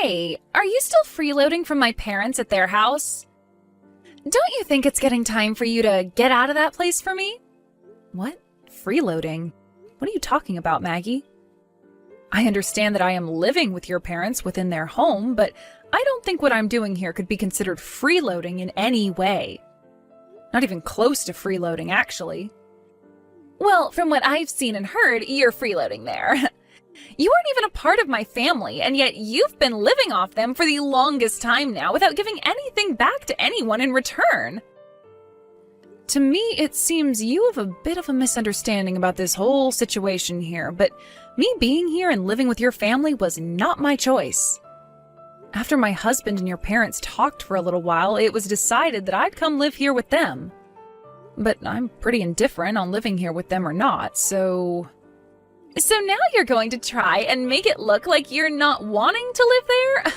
Hey, are you still freeloading from my parents at their house? Don't you think it's getting time for you to get out of that place for me? What? Freeloading? What are you talking about, Maggie? I understand that I am living with your parents within their home, but I don't think what I'm doing here could be considered freeloading in any way. Not even close to freeloading, actually. Well, from what I've seen and heard, you're freeloading there. You aren't even a part of my family, and yet you've been living off them for the longest time now without giving anything back to anyone in return. To me, it seems you have a bit of a misunderstanding about this whole situation here, but me being here and living with your family was not my choice. After my husband and your parents talked for a little while, it was decided that I'd come live here with them. But I'm pretty indifferent on living here with them or not, so now you're going to try and make it look like you're not wanting to live there?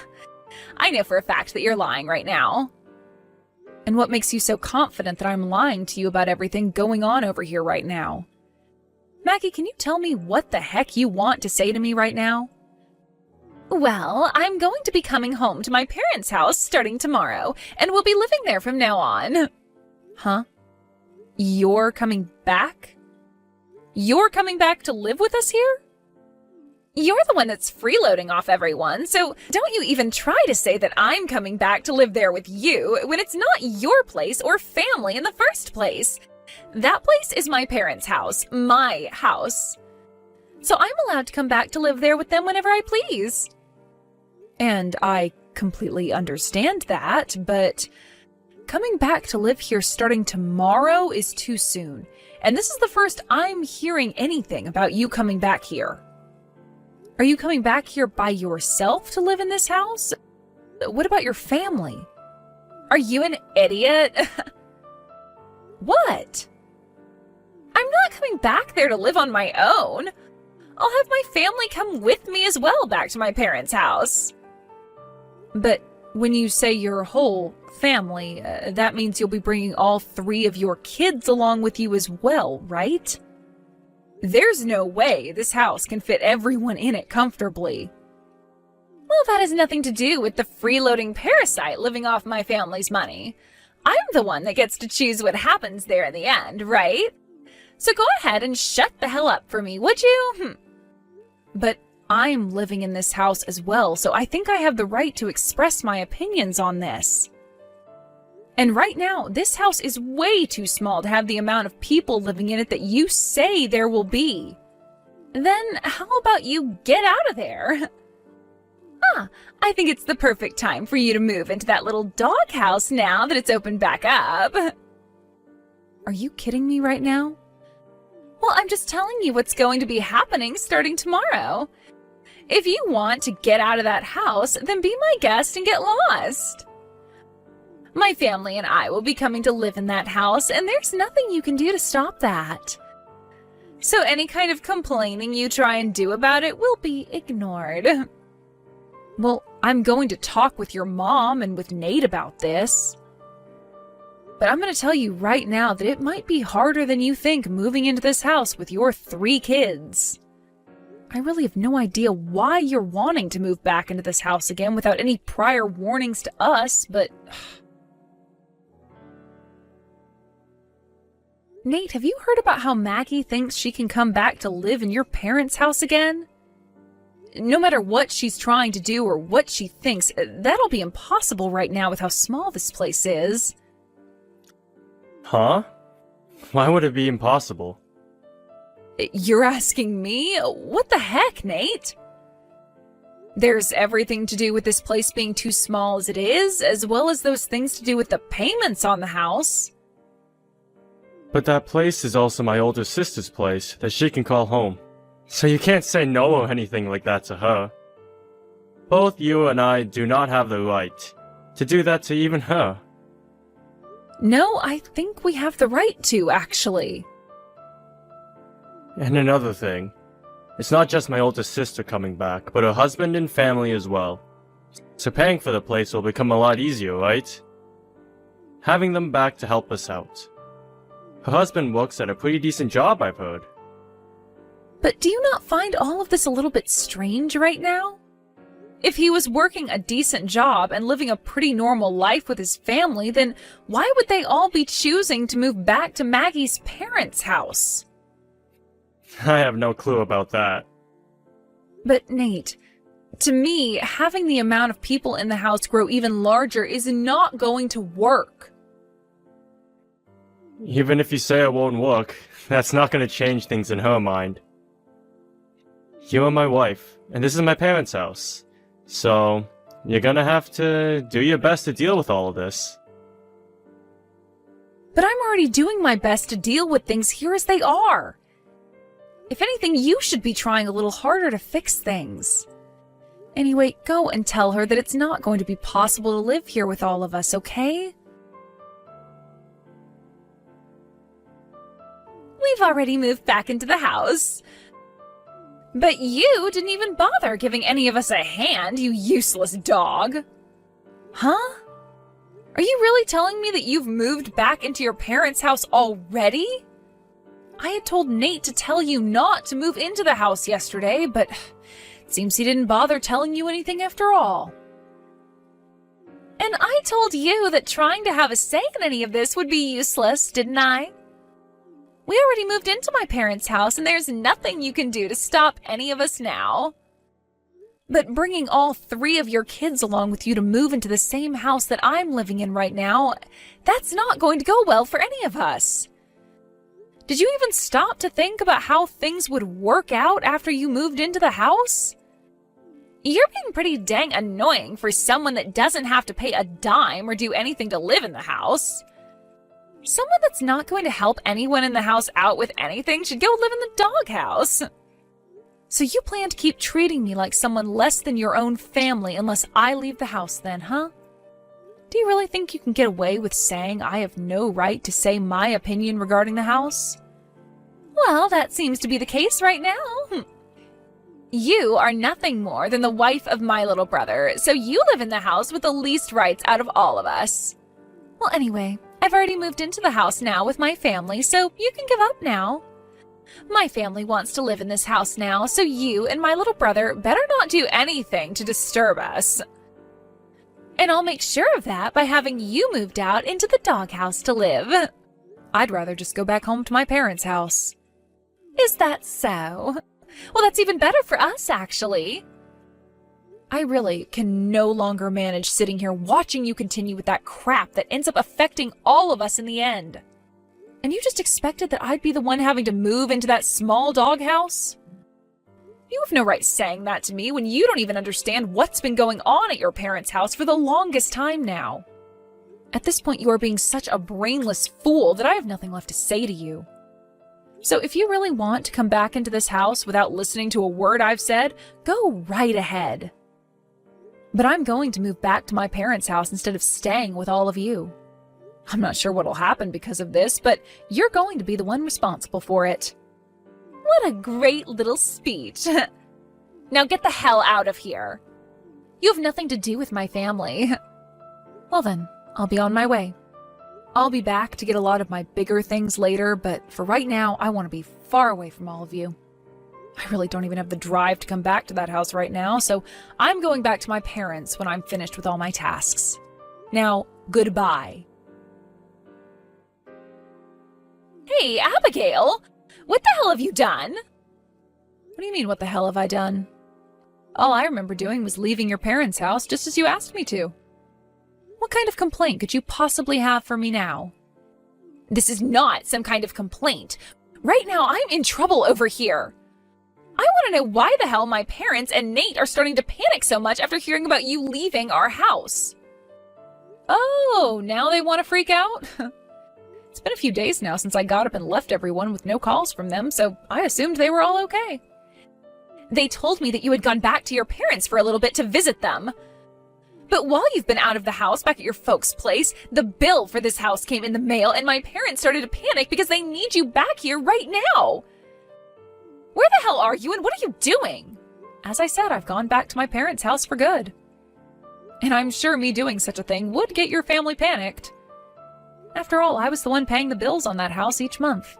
I know for a fact that you're lying right now. And what makes you so confident that I'm lying to you about everything going on over here right now? Maggie, can you tell me what the heck you want to say to me right now? Well, I'm going to be coming home to my parents' house starting tomorrow, and we'll be living there from now on. Huh? You're coming back? You're coming back to live with us here? You're the one that's freeloading off everyone, so don't you even try to say that I'm coming back to live there with you when it's not your place or family in the first place. That place is my parents' house, my house. So I'm allowed to come back to live there with them whenever I please. And I completely understand that, but coming back to live here starting tomorrow is too soon. And this is the first I'm hearing anything about you coming back here. Are you coming back here by yourself to live in this house? What about your family? Are you an idiot? What? I'm not coming back there to live on my own. I'll have my family come with me as well back to my parents' house. But when you say your whole family, that means you'll be bringing all 3 of your kids along with you as well, right? There's no way this house can fit everyone in it comfortably. Well, that has nothing to do with the freeloading parasite living off my family's money. I'm the one that gets to choose what happens there in the end, right? So go ahead and shut the hell up for me, would you? But I'm living in this house as well, so I think I have the right to express my opinions on this. And right now, this house is way too small to have the amount of people living in it that you say there will be. Then how about you get out of there? I think it's the perfect time for you to move into that little doghouse now that it's opened back up. Are you kidding me right now? Well, I'm just telling you what's going to be happening starting tomorrow. If you want to get out of that house, then be my guest and get lost. My family and I will be coming to live in that house, and there's nothing you can do to stop that. So any kind of complaining you try and do about it will be ignored. Well, I'm going to talk with your mom and with Nate about this. But I'm going to tell you right now that it might be harder than you think moving into this house with your 3 kids. I really have no idea why you're wanting to move back into this house again without any prior warnings to us, but Nate, have you heard about how Maggie thinks she can come back to live in your parents' house again? No matter what she's trying to do or what she thinks, that'll be impossible right now with how small this place is. Huh? Why would it be impossible? You're asking me? What the heck, Nate? There's everything to do with this place being too small as it is, as well as those things to do with the payments on the house. But that place is also my older sister's place that she can call home. So you can't say no or anything like that to her. Both you and I do not have the right to do that to even her. No, I think we have the right to, actually. And another thing, it's not just my older sister coming back, but her husband and family as well. So paying for the place will become a lot easier, right? Having them back to help us out. Her husband works at a pretty decent job, I've heard. But do you not find all of this a little bit strange right now? If he was working a decent job and living a pretty normal life with his family, then why would they all be choosing to move back to Maggie's parents' house? I have no clue about that. But Nate, to me, having the amount of people in the house grow even larger is not going to work. Even if you say it won't work, that's not going to change things in her mind. You are my wife, and this is my parents' house. So, you're gonna have to do your best to deal with all of this. But I'm already doing my best to deal with things here as they are. If anything, you should be trying a little harder to fix things. Anyway, go and tell her that it's not going to be possible to live here with all of us, okay? We've already moved back into the house. But you didn't even bother giving any of us a hand, you useless dog. Huh? Are you really telling me that you've moved back into your parents' house already? I had told Nate to tell you not to move into the house yesterday, but it seems he didn't bother telling you anything after all. And I told you that trying to have a say in any of this would be useless, didn't I? We already moved into my parents' house, and there's nothing you can do to stop any of us now. But bringing all 3 of your kids along with you to move into the same house that I'm living in right now, that's not going to go well for any of us. Did you even stop to think about how things would work out after you moved into the house? You're being pretty dang annoying for someone that doesn't have to pay a dime or do anything to live in the house. Someone that's not going to help anyone in the house out with anything should go live in the doghouse. So you plan to keep treating me like someone less than your own family unless I leave the house then, huh? Do you really think you can get away with saying I have no right to say my opinion regarding the house? Well, that seems to be the case right now. You are nothing more than the wife of my little brother, so you live in the house with the least rights out of all of us. Well, anyway, I've already moved into the house now with my family, so you can give up now. My family wants to live in this house now, so you and my little brother better not do anything to disturb us. And I'll make sure of that by having you moved out into the doghouse to live. I'd rather just go back home to my parents' house. Is that so? Well, that's even better for us, actually. I really can no longer manage sitting here watching you continue with that crap that ends up affecting all of us in the end. And you just expected that I'd be the one having to move into that small doghouse? You have no right saying that to me when you don't even understand what's been going on at your parents' house for the longest time now. At this point, you are being such a brainless fool that I have nothing left to say to you. So if you really want to come back into this house without listening to a word I've said, go right ahead. But I'm going to move back to my parents' house instead of staying with all of you. I'm not sure what'll happen because of this, but you're going to be the one responsible for it. What a great little speech. Now get the hell out of here. You have nothing to do with my family. Well then, I'll be on my way. I'll be back to get a lot of my bigger things later, but for right now, I want to be far away from all of you. I really don't even have the drive to come back to that house right now, so I'm going back to my parents when I'm finished with all my tasks. Now, goodbye. Hey, Abigail! What the hell have you done? What do you mean, what the hell have I done? All I remember doing was leaving your parents' house just as you asked me to. What kind of complaint could you possibly have for me now? This is not some kind of complaint. Right now, I'm in trouble over here. I want to know why the hell my parents and Nate are starting to panic so much after hearing about you leaving our house. Oh, now they want to freak out? It's been a few days now since I got up and left everyone with no calls from them, so I assumed they were all okay. They told me that you had gone back to your parents for a little bit to visit them. But while you've been out of the house back at your folks' place, the bill for this house came in the mail and my parents started to panic because they need you back here right now. Where the hell are you and what are you doing? As I said, I've gone back to my parents' house for good. And I'm sure me doing such a thing would get your family panicked. After all, I was the one paying the bills on that house each month.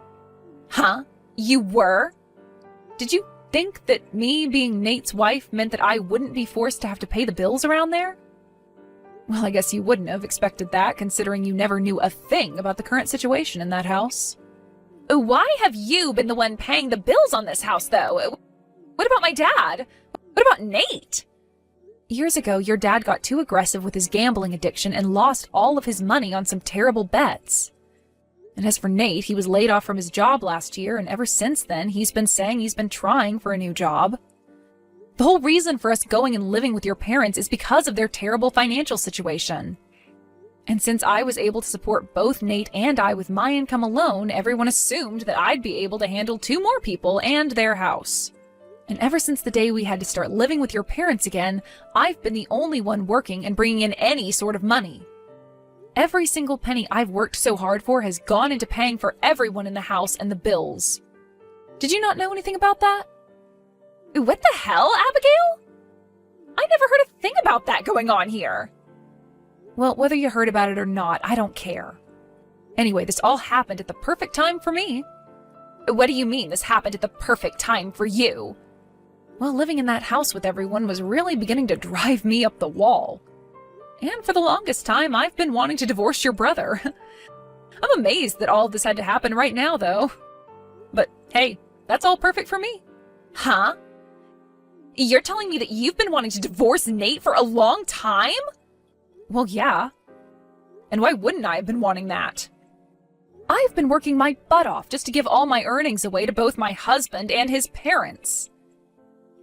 Huh? You were? Did you think that me being Nate's wife meant that I wouldn't be forced to have to pay the bills around there? Well, I guess you wouldn't have expected that, considering you never knew a thing about the current situation in that house. Why have you been the one paying the bills on this house, though? What about my dad? What about Nate? Years ago, your dad got too aggressive with his gambling addiction and lost all of his money on some terrible bets. And as for Nate, he was laid off from his job last year, and ever since then, he's been saying he's been trying for a new job. The whole reason for us going and living with your parents is because of their terrible financial situation. And since I was able to support both Nate and I with my income alone, everyone assumed that I'd be able to handle 2 more people and their house. And ever since the day we had to start living with your parents again, I've been the only one working and bringing in any sort of money. Every single penny I've worked so hard for has gone into paying for everyone in the house and the bills. Did you not know anything about that? What the hell, Abigail? I never heard a thing about that going on here. Well, whether you heard about it or not, I don't care. Anyway, this all happened at the perfect time for me. What do you mean this happened at the perfect time for you? Well, living in that house with everyone was really beginning to drive me up the wall. And for the longest time, I've been wanting to divorce your brother. I'm amazed that all of this had to happen right now, though. But hey, that's all perfect for me. Huh? You're telling me that you've been wanting to divorce Nate for a long time? Well, yeah. And why wouldn't I have been wanting that? I've been working my butt off just to give all my earnings away to both my husband and his parents.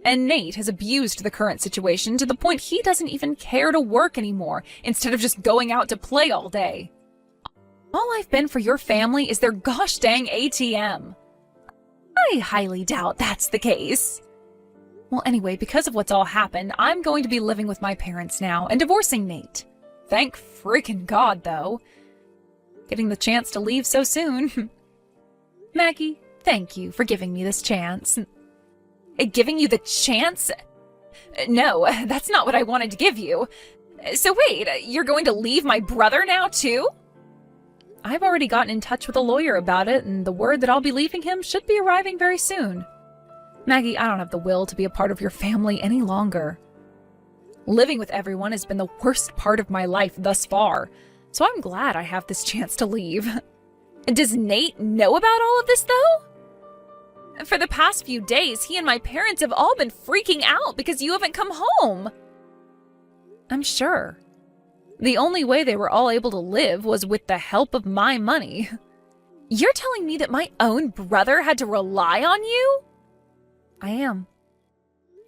And Nate has abused the current situation to the point he doesn't even care to work anymore, instead of just going out to play all day. All I've been for your family is their gosh dang ATM. I highly doubt that's the case. Well, anyway, because of what's all happened, I'm going to be living with my parents now and divorcing Nate. Thank freaking God, though. Getting the chance to leave so soon. Maggie, thank you for giving me this chance. Giving you the chance? No, that's not what I wanted to give you. So wait, you're going to leave my brother now, too? I've already gotten in touch with a lawyer about it, and the word that I'll be leaving him should be arriving very soon. Maggie, I don't have the will to be a part of your family any longer. Living with everyone has been the worst part of my life thus far, so I'm glad I have this chance to leave. Does Nate know about all of this, though? For the past few days, he and my parents have all been freaking out because you haven't come home. I'm sure. The only way they were all able to live was with the help of my money. You're telling me that my own brother had to rely on you? I am.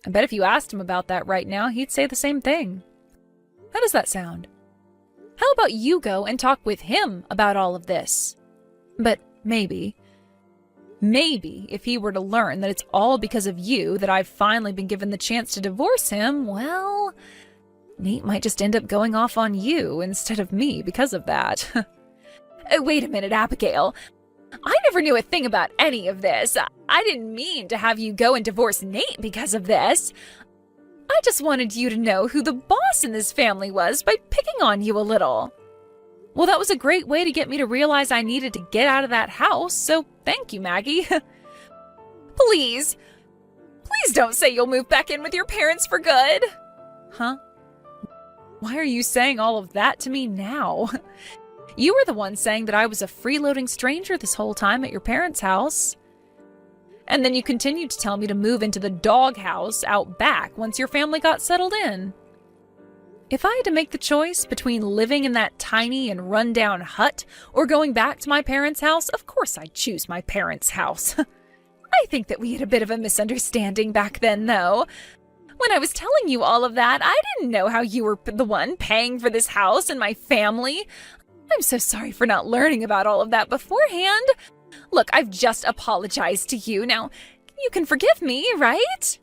I bet if you asked him about that right now, he'd say the same thing. How does that sound? How about you go and talk with him about all of this? But maybe if he were to learn that it's all because of you that I've finally been given the chance to divorce him, well, Nate might just end up going off on you instead of me because of that. Wait a minute, Abigail. I never knew a thing about any of this. I didn't mean to have you go and divorce Nate because of this. I just wanted you to know who the boss in this family was by picking on you a little. Well, that was a great way to get me to realize I needed to get out of that house, so thank you, Maggie. Please don't say you'll move back in with your parents for good. Huh? Why are you saying all of that to me now? You were the one saying that I was a freeloading stranger this whole time at your parents' house. And then you continued to tell me to move into the doghouse out back once your family got settled in. If I had to make the choice between living in that tiny and run-down hut or going back to my parents' house, of course I'd choose my parents' house. I think that we had a bit of a misunderstanding back then, though. When I was telling you all of that, I didn't know how you were the one paying for this house and my family. I'm so sorry for not learning about all of that beforehand. Look, I've just apologized to you. Now, you can forgive me, right?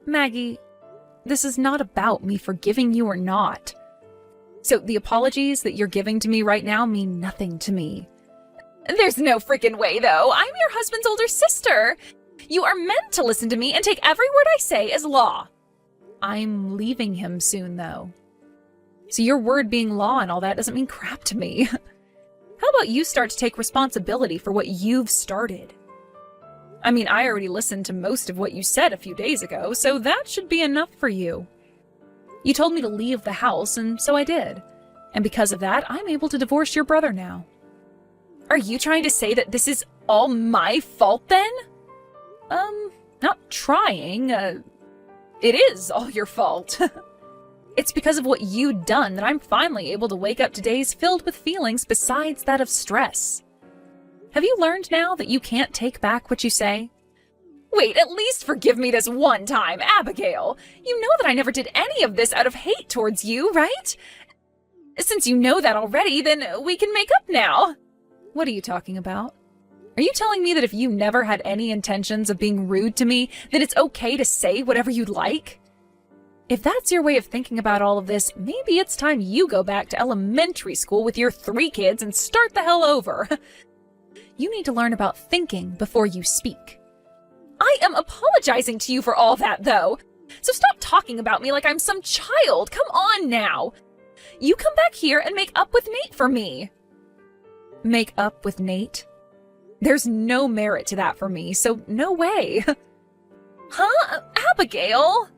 Maggie, this is not about me forgiving you or not. So the apologies that you're giving to me right now mean nothing to me. There's no freaking way, though. I'm your husband's older sister. You are meant to listen to me and take every word I say as law. I'm leaving him soon, though. So your word being law and all that doesn't mean crap to me. How about you start to take responsibility for what you've started? I mean, I already listened to most of what you said a few days ago, so that should be enough for you. You told me to leave the house, and so I did. And because of that, I'm able to divorce your brother now. Are you trying to say that this is all my fault then? Not trying. It is all your fault. It's because of what you'd done that I'm finally able to wake up to days filled with feelings besides that of stress. Have you learned now that you can't take back what you say? Wait, at least forgive me this one time, Abigail. You know that I never did any of this out of hate towards you, right? Since you know that already, then we can make up now. What are you talking about? Are you telling me that if you never had any intentions of being rude to me, then it's okay to say whatever you'd like? If that's your way of thinking about all of this, maybe it's time you go back to elementary school with your 3 kids and start the hell over. You need to learn about thinking before you speak. I am apologizing to you for all that, though. So stop talking about me like I'm some child. Come on now. You come back here and make up with Nate for me. Make up with Nate? There's no merit to that for me, so no way. Huh? Abigail?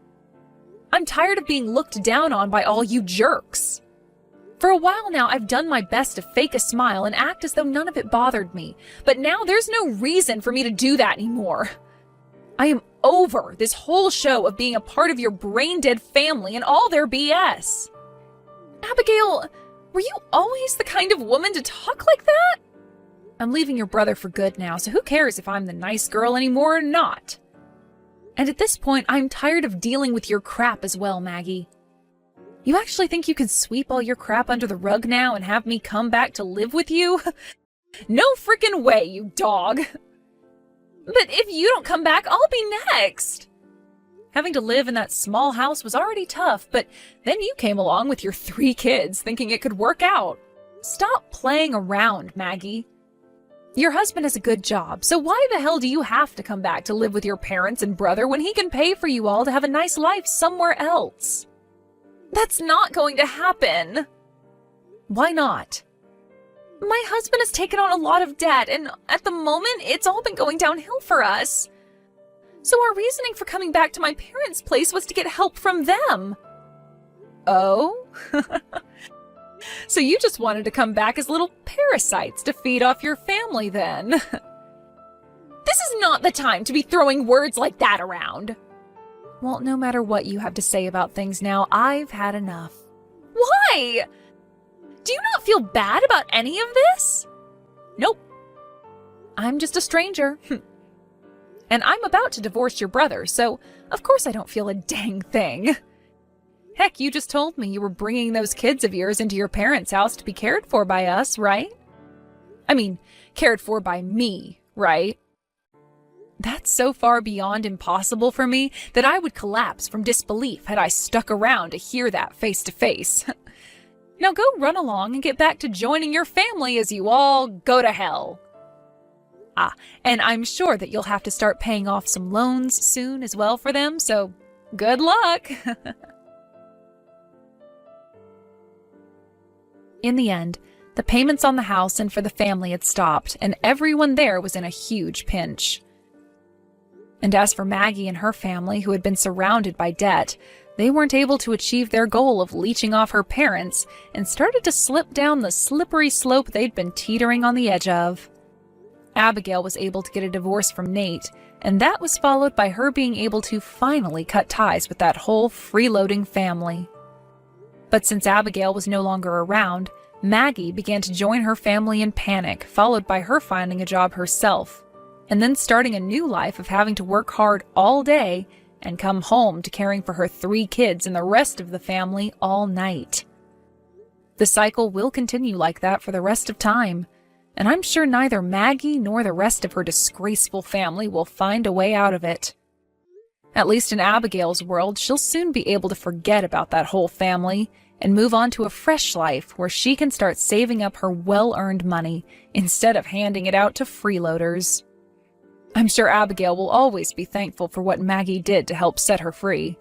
I'm tired of being looked down on by all you jerks. For a while now, I've done my best to fake a smile and act as though none of it bothered me, but now there's no reason for me to do that anymore. I am over this whole show of being a part of your brain-dead family and all their BS. Abigail, were you always the kind of woman to talk like that? I'm leaving your brother for good now, so who cares if I'm the nice girl anymore or not? And at this point, I'm tired of dealing with your crap as well, Maggie. You actually think you can sweep all your crap under the rug now and have me come back to live with you? No freaking way, you dog! But if you don't come back, I'll be next! Having to live in that small house was already tough, but then you came along with your 3 kids thinking it could work out. Stop playing around, Maggie. Your husband has a good job, so why the hell do you have to come back to live with your parents and brother when he can pay for you all to have a nice life somewhere else? That's not going to happen. Why not? My husband has taken on a lot of debt, and at the moment, it's all been going downhill for us. So our reasoning for coming back to my parents' place was to get help from them. Oh? So you just wanted to come back as little parasites to feed off your family then. This is not the time to be throwing words like that around. Well, no matter what you have to say about things now, I've had enough. Why? Do you not feel bad about any of this? Nope. I'm just a stranger. And I'm about to divorce your brother, so of course I don't feel a dang thing. Heck, you just told me you were bringing those kids of yours into your parents' house to be cared for by us, right? I mean, cared for by me, right? That's so far beyond impossible for me that I would collapse from disbelief had I stuck around to hear that face to face. Now go run along and get back to joining your family as you all go to hell. Ah, and I'm sure that you'll have to start paying off some loans soon as well for them, so good luck! In the end, the payments on the house and for the family had stopped, and everyone there was in a huge pinch. And as for Maggie and her family, who had been surrounded by debt, they weren't able to achieve their goal of leeching off her parents and started to slip down the slippery slope they'd been teetering on the edge of. Abigail was able to get a divorce from Nate, and that was followed by her being able to finally cut ties with that whole freeloading family. But since Abigail was no longer around, Maggie began to join her family in panic, followed by her finding a job herself, and then starting a new life of having to work hard all day and come home to caring for her 3 kids and the rest of the family all night. The cycle will continue like that for the rest of time, and I'm sure neither Maggie nor the rest of her disgraceful family will find a way out of it. At least in Abigail's world, she'll soon be able to forget about that whole family and move on to a fresh life where she can start saving up her well-earned money instead of handing it out to freeloaders. I'm sure Abigail will always be thankful for what Maggie did to help set her free.